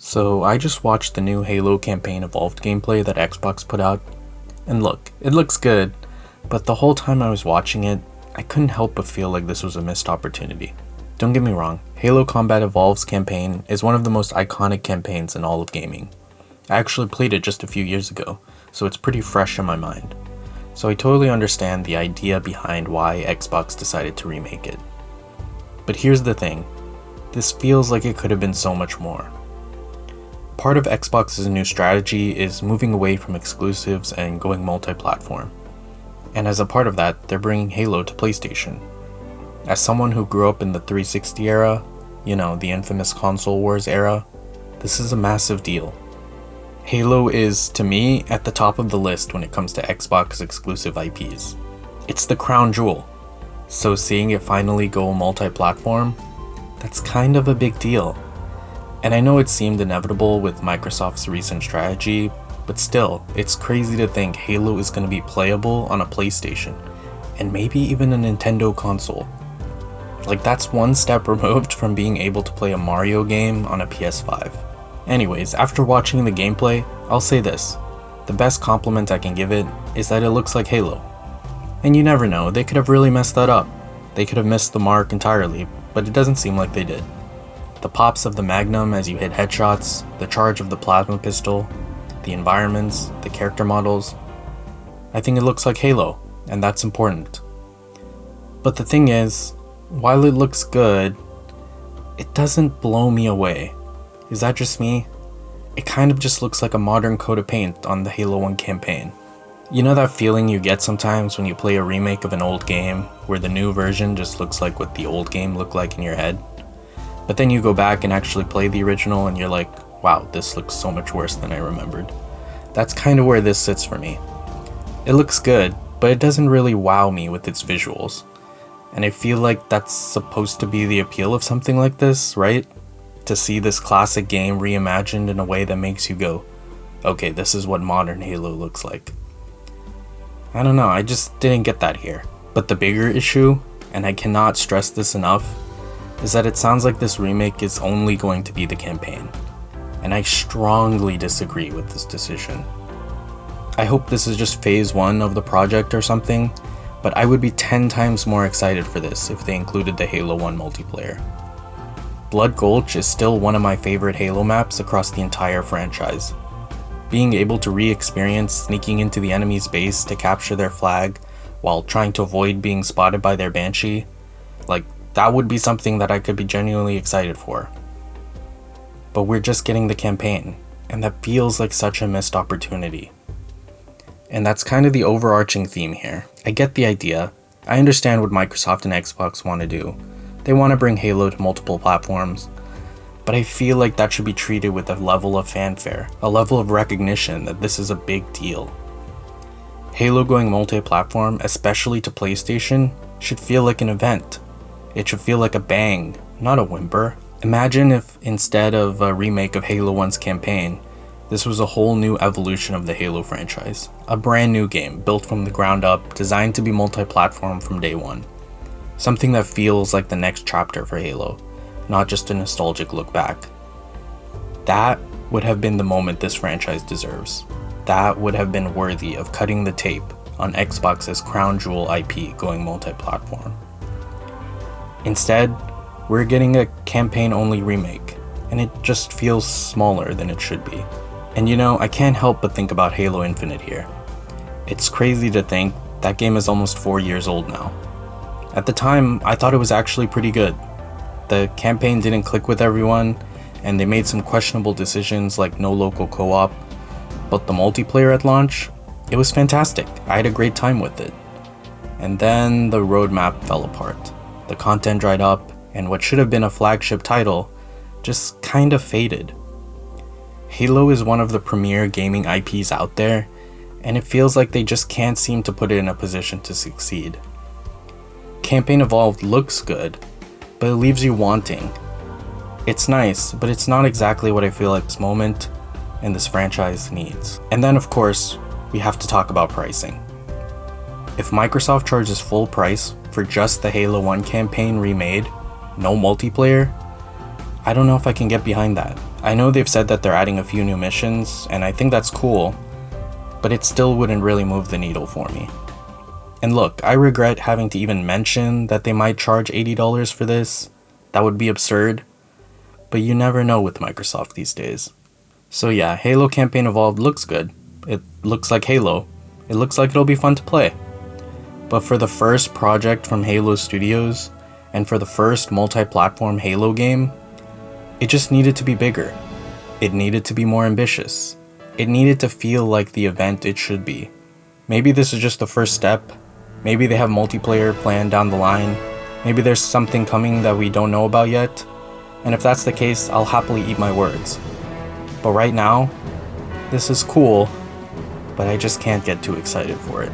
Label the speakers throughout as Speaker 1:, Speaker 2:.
Speaker 1: So I just watched the new Halo Campaign Evolved gameplay that Xbox put out, and look, it looks good, but the whole time I was watching it, I couldn't help but feel like this was a missed opportunity. Don't get me wrong, Halo Combat Evolved's campaign is one of the most iconic campaigns in all of gaming. I actually played it just a few years ago, so it's pretty fresh in my mind. So I totally understand the idea behind why Xbox decided to remake it. But here's the thing, this feels like it could have been so much more. Part of Xbox's new strategy is moving away from exclusives and going multi-platform. And as a part of that, they're bringing Halo to PlayStation. As someone who grew up in the 360 era, the infamous console wars era, this is a massive deal. Halo is, to me, at the top of the list when it comes to Xbox exclusive IPs. It's the crown jewel. So seeing it finally go multi-platform, that's kind of a big deal. And I know it seemed inevitable with Microsoft's recent strategy, but still, it's crazy to think Halo is going to be playable on a PlayStation, and maybe even a Nintendo console. Like, that's one step removed from being able to play a Mario game on a PS5. Anyways, after watching the gameplay, I'll say this. The best compliment I can give it is that it looks like Halo. And you never know, they could have really messed that up. They could have missed the mark entirely, but it doesn't seem like they did. The pops of the Magnum as you hit headshots, the charge of the plasma pistol, the environments, the character models. I think it looks like Halo, and that's important. But the thing is, while it looks good, it doesn't blow me away. Is that just me? It kind of just looks like a modern coat of paint on the Halo 1 campaign. You know that feeling you get sometimes when you play a remake of an old game, where the new version just looks like what the old game looked like in your head? But then you go back and actually play the original and you're like, wow, this looks so much worse than I remembered. That's kind of where this sits for me. It looks good, but it doesn't really wow me with its visuals. And I feel like that's supposed to be the appeal of something like this, right? To see this classic game reimagined in a way that makes you go, okay, this is what modern Halo looks like. I don't know, I just didn't get that here. But the bigger issue, and I cannot stress this enough, is that it sounds like this remake is only going to be the campaign. And I strongly disagree with this decision. I hope this is just phase 1 of the project or something, but I would be 10 times more excited for this if they included the Halo 1 multiplayer. Blood Gulch is still one of my favorite Halo maps across the entire franchise. Being able to re-experience sneaking into the enemy's base to capture their flag while trying to avoid being spotted by their Banshee, that would be something that I could be genuinely excited for. But we're just getting the campaign, and that feels like such a missed opportunity. And that's kind of the overarching theme here. I get the idea. I understand what Microsoft and Xbox want to do. They want to bring Halo to multiple platforms. But I feel like that should be treated with a level of fanfare, a level of recognition that this is a big deal. Halo going multi-platform, especially to PlayStation, should feel like an event. It should feel like a bang, not a whimper. Imagine if, instead of a remake of Halo 1's campaign, this was a whole new evolution of the Halo franchise. A brand new game, built from the ground up, designed to be multi-platform from day one. Something that feels like the next chapter for Halo, not just a nostalgic look back. That would have been the moment this franchise deserves. That would have been worthy of cutting the tape on Xbox's crown jewel IP going multi-platform. Instead, we're getting a campaign-only remake, and it just feels smaller than it should be. And I can't help but think about Halo Infinite here. It's crazy to think that game is almost 4 years old now. At the time, I thought it was actually pretty good. The campaign didn't click with everyone, and they made some questionable decisions like no local co-op, but the multiplayer at launch, it was fantastic. I had a great time with it. And then the roadmap fell apart. The content dried up, and what should have been a flagship title just kind of faded. Halo is one of the premier gaming IPs out there, and it feels like they just can't seem to put it in a position to succeed. Campaign Evolved looks good, but it leaves you wanting. It's nice, but it's not exactly what I feel like this moment and this franchise needs. And then of course, we have to talk about pricing. If Microsoft charges full price for just the Halo 1 campaign remade, no multiplayer, I don't know if I can get behind that. I know they've said that they're adding a few new missions, and I think that's cool, but it still wouldn't really move the needle for me. And look, I regret having to even mention that they might charge $80 for this. That would be absurd, but you never know with Microsoft these days. So yeah, Halo Campaign Evolved looks good. It looks like Halo. It looks like it'll be fun to play. But for the first project from halostudios, and for the first multi-platform Halo game, it just needed to be bigger. It needed to be more ambitious. It needed to feel like the event it should be. Maybe this is just the first step. Maybe they have multiplayer planned down the line. Maybe there's something coming that we don't know about yet. And if that's the case, I'll happily eat my words. But right now, this is cool, but I just can't get too excited for it.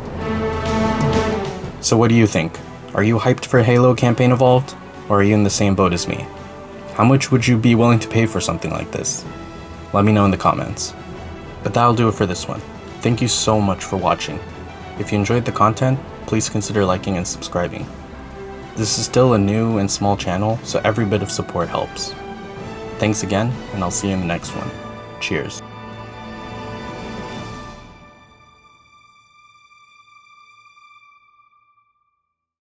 Speaker 1: So what do you think? Are you hyped for Halo Campaign Evolved? Or are you in the same boat as me? How much would you be willing to pay for something like this? Let me know in the comments. But that'll do it for this one. Thank you so much for watching. If you enjoyed the content, please consider liking and subscribing. This is still a new and small channel, so every bit of support helps. Thanks again, and I'll see you in the next one. Cheers.